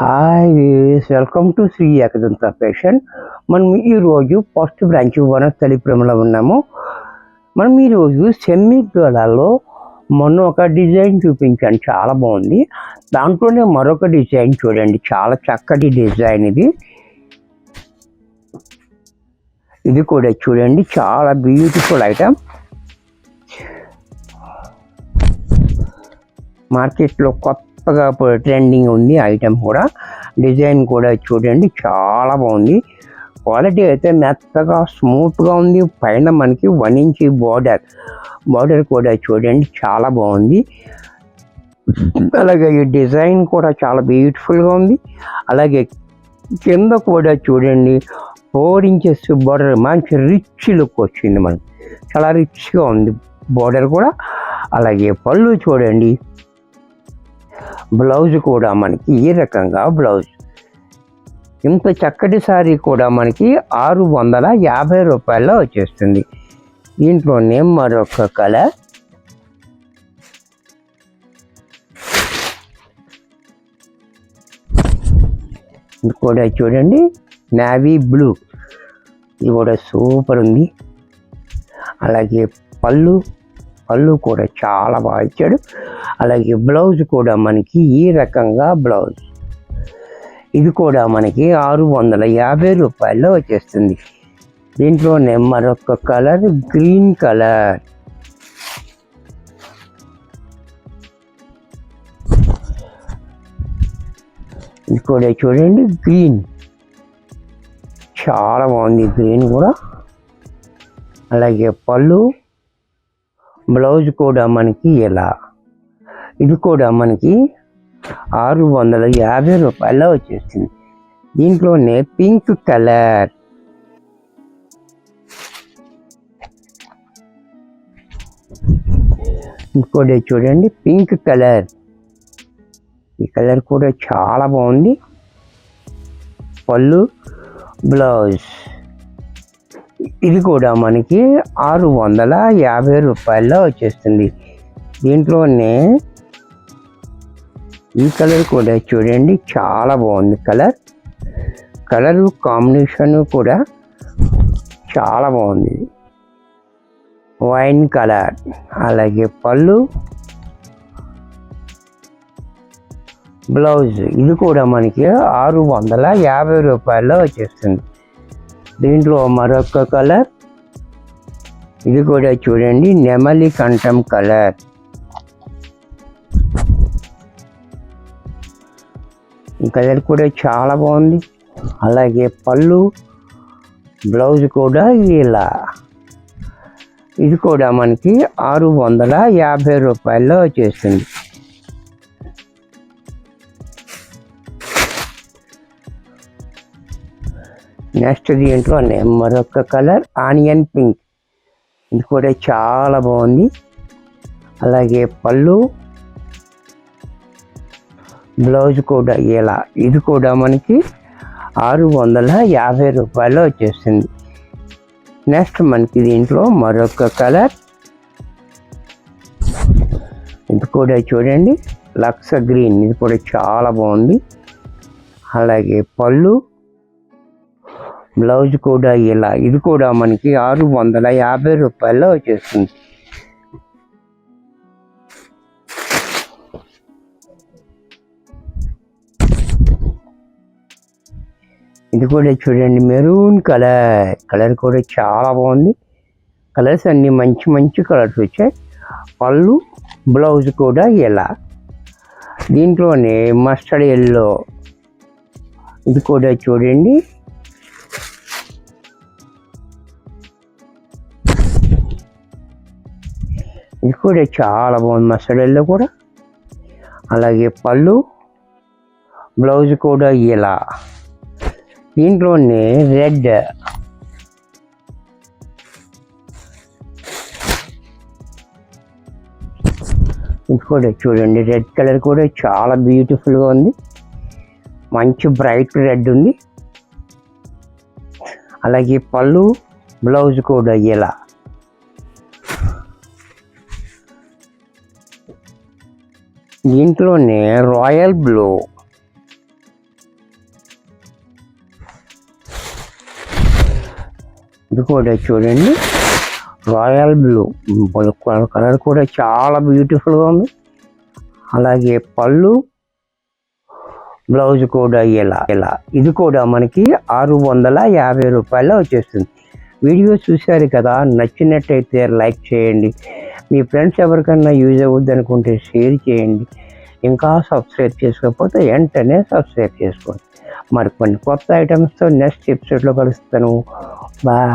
Hi viewers, welcome to Shri Ekadanta fashion. మనం ఈరోజు first branch వనస్థలిపురంలో ఉన్నాము. మనం ఈరోజు సెమీ గోళాల్లో మొన్న ఒక డిజైన్ చూపించాను, చాలా బాగుంది. దాంట్లోనే మరొక డిజైన్ చూడండి, చాలా చక్కటి డిజైన్ ఇది కూడా చూడండి, చాలా బ్యూటిఫుల్ ఐటమ్. మార్కెట్లో కొత్తగా ట్రెండింగ్ ఉంది ఐటమ్ కూడా. డిజైన్ కూడా చూడండి, చాలా బాగుంది. క్వాలిటీ అయితే మెత్తగా స్మూత్గా ఉంది. పైన మనకి 1 ఇంచ్ బార్డర్ కూడా చూడండి, చాలా బాగుంది. అలాగే ఈ డిజైన్ కూడా చాలా బ్యూటిఫుల్గా ఉంది. అలాగే కింద కూడా చూడండి 4 ఇంచెస్ బార్డర్, మంచి రిచ్ లుక్ వచ్చింది. మనకి చాలా రిచ్గా ఉంది బార్డర్ కూడా. అలాగే పళ్ళు చూడండి, బ్లౌజ్ కూడా మనకి ఈ రకంగా బ్లౌజ్. ఇంత చక్కటి సారీ కూడా మనకి 650 రూపాయల్లో వచ్చేస్తుంది. దీంట్లోనే మరొక కలర్, ఇది కూడా చూడండి నేవీ బ్లూ, ఇది కూడా సూపర్ ఉంది. అలాగే పళ్ళు కూడా చాలా బాగా ఇచ్చాడు. అలాగే బ్లౌజ్ కూడా మనకి ఈ రకంగా బ్లౌజ్, ఇది కూడా మనకి 650 రూపాయల్లో వచ్చేస్తుంది. దీంట్లోనే మరొక కలర్, గ్రీన్ కలర్. ఇది కూడా చూడండి గ్రీన్, చాలా బాగుంది గ్రీన్ కూడా. అలాగే పళ్ళు, బ్లౌజ్ కూడా మనకి ఇలా, ఇది కూడా మనకి 650 రూపాయల్లో వచ్చేసింది. దీంట్లోనే పింక్ కలర్, ఇంకోటి చూడండి పింక్ కలర్, ఈ కలర్ కూడా చాలా బాగుంది. పళ్ళు, బ్లౌజ్, ఇది కూడా మనకి 650 రూపాయల్లో వచ్చేస్తుంది. దీంట్లోనే ఈ కలర్ కూడా చూడండి, చాలా బాగుంది. కలర్ కాంబినేషన్ కూడా చాలా బాగుంది, వైన్ కలర్. అలాగే పళ్ళు, బ్లౌజ్, ఇది కూడా మనకి 650 రూపాయల్లో వచ్చేస్తుంది. దీంట్లో మరొక కలర్, ఇది కూడా చూడండి నెమలి కంఠం కలర్. ఈ కలర్ కూడా చాలా బాగుంది. అలాగే పళ్ళు, బ్లౌజ్ కూడా ఇలా, ఇది కూడా మనకి 650 రూపాయల్లో వచ్చేస్తుంది. నెక్స్ట్ దీంట్లోనే మరొక కలర్, ఆనియన్ పింక్, ఇది కూడా చాలా బాగుంది. అలాగే పళ్ళు, బ్లౌజ్ కూడా ఇలా, ఇది కూడా మనకి 650 రూపాయల్లో వచ్చేస్తుంది. నెక్స్ట్ మనకి దీంట్లో మరొక కలర్, ఇది కూడా చూడండి లక్స్ గ్రీన్, ఇది కూడా చాలా బాగుంది. అలాగే పళ్ళు, బ్లౌజ్ కూడా ఇలా, ఇది కూడా మనకి 650 రూపాయల్లో వచ్చేస్తుంది. ఇది కూడా చూడండి మెరూన్ కలర్ కూడా చాలా బాగుంది. కలర్స్ అన్నీ మంచి కలర్స్ వచ్చాయి. పళ్ళు, బ్లౌజ్ కూడా ఇలా. దీంట్లోనే మస్టర్డ్ ఎల్లో, ఇది కూడా చూడండి ఇది కూడా చాలా బాగుంది, మస్టర్డ్ ఎల్లో కూడా. అలాగే పళ్ళు, బ్లౌజ్ కూడా ఇలా. దీంట్లోనే రెడ్, ఇది కూడా చూడండి రెడ్ కలర్ కూడా చాలా బ్యూటిఫుల్గా ఉంది. మంచి బ్రైట్ రెడ్ ఉంది. అలాగే పళ్ళు, బ్లౌజ్ కూడా ఇలా. దీంట్లోనే రాయల్ బ్లూ, ఇది కూడా చూడండి, రాయల్ బ్లూ కలర్ కూడా చాలా బ్యూటిఫుల్గా ఉంది. అలాగే పళ్ళు, బ్లౌజ్ కూడా ఇలా ఇది కూడా మనకి 650 రూపాయల్లో వచ్చేస్తుంది. వీడియో చూశారు కదా, నచ్చినట్టయితే లైక్ చేయండి. మీ ఫ్రెండ్స్ ఎవరికన్నా యూజ్ అవుద్ది అనుకుంటే షేర్ చేయండి. ఇంకా సబ్స్క్రైబ్ చేసుకోకపోతే వెంటనే సబ్స్క్రైబ్ చేసుకోండి. మరి కొన్ని కొత్త ఐటమ్స్తో నెక్స్ట్ ఎపిసోడ్లో కలుస్తాను. బాయ్.